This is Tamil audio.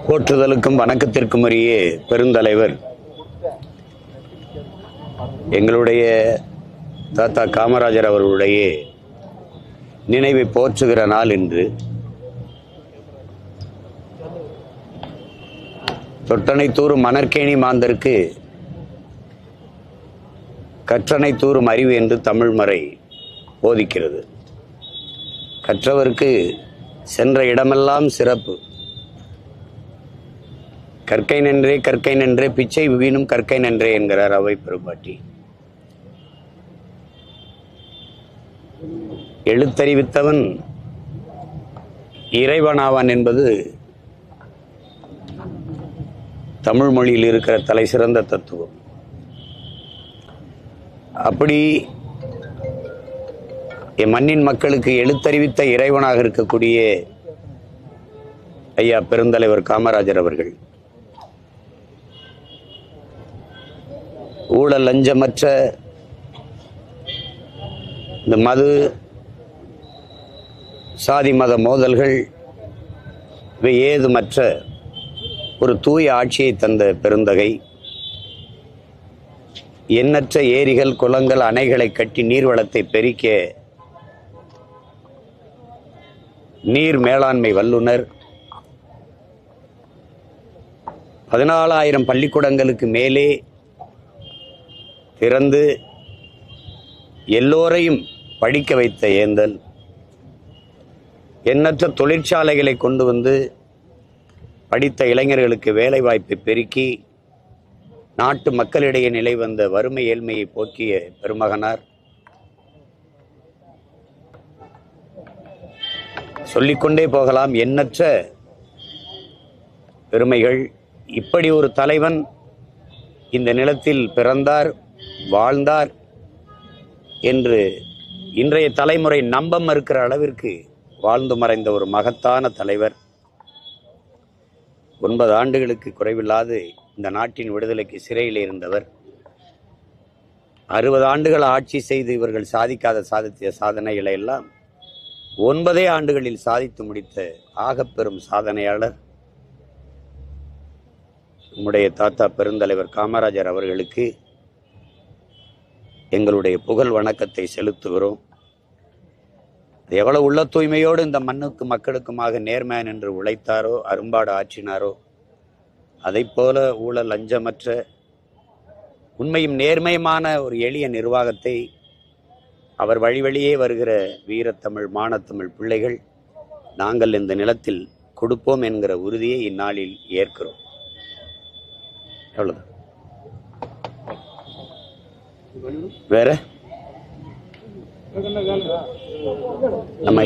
போற்றுதலுக்கும் வணக்கத்திற்கும் உரிய பெருந்தலைவர் எங்களுடைய தாத்தா காமராஜர் அவர்களுடைய நினைவை போற்றுகிற நாள் இன்று. தொட்டனை தூறும் மணற்கேணி மாந்தருக்கு கற்றனை தூறும் அறிவு என்று தமிழ் மறை போதிக்கிறது. கற்றவருக்கு சென்ற இடமெல்லாம் சிறப்பு. கற்கை நன்றே கற்கை நன்றே பிச்சை வீணும் கற்கை நன்றே என்கிறார் அவை பெரும்பாட்டி. எழுத்தறிவித்தவன் இறைவனாவான் என்பது தமிழ் மொழியில் இருக்கிற தலை சிறந்த தத்துவம். அப்படி என் மண்ணின் மக்களுக்கு எழுத்தறிவித்த இறைவனாக இருக்கக்கூடிய ஐயா பெருந்தலைவர் காமராஜர் அவர்கள் ஊழல் லஞ்சமற்ற இந்த மது சாதி மத மோதல்கள் இவை ஏதுமற்ற ஒரு தூய ஆட்சியை தந்த பெருந்தகை. எண்ணற்ற ஏரிகள் குளங்கள் அணைகளை கட்டி நீர்வளத்தை பெருக்க நீர் மேலாண்மை வல்லுனர். 14,000 பள்ளிக்கூடங்களுக்கு மேலே திறந்து எல்லோரையும் படிக்க வைத்த ஏந்தல். எண்ணற்ற தொழிற்சாலைகளை கொண்டு வந்து படித்த இளைஞர்களுக்கு வேலை வாய்ப்பை பெருக்கி நாட்டு மக்களிடையே நிலை வந்த வறுமை ஏழ்மையை போக்கிய பெருமகனார். சொல்லிக்கொண்டே போகலாம், எண்ணற்ற பெருமைகள். இப்படி ஒரு தலைவன் இந்த நிலத்தில் பிறந்தார், வாழ்ந்தார் என்று இன்றைய தலைமுறை நம்ப மறுக்கிற அளவிற்கு வாழ்ந்து மறைந்த ஒரு மகத்தான தலைவர். 9 ஆண்டுகளுக்கு குறைவில்லாது இந்த நாட்டின் விடுதலைக்கு சிறையில் இருந்தவர். 60 ஆண்டுகள் ஆட்சி செய்து இவர்கள் சாதித்த சாதனைகளை எல்லாம் 9 ஆண்டுகளில் சாதித்து முடித்த ஆகப்பெரும் சாதனையாளர் நம்முடைய தாத்தா பெருந்தலைவர் காமராஜர் அவர்களுக்கு எங்களுடைய புகழ் வணக்கத்தை செலுத்துகிறோம். எவ்வளவு உள்ள தூய்மையோடு இந்த மண்ணுக்கு மக்களுக்குமாக நேர்மையான் என்று உழைத்தாரோ, அரும்பாடு ஆற்றினாரோ, அதை போல ஊழல் லஞ்சமற்ற உண்மையும் நேர்மையுமான ஒரு எளிய நிர்வாகத்தை அவர் வழி வழியே வருகிற வீரத்தமிழ் மானத்தமிழ் பிள்ளைகள் நாங்கள் இந்த நிலத்தில் கொடுப்போம் என்கிற உறுதியை இந்நாளில் ஏற்கிறோம். எவ்வளவுதான். வேற நம்ம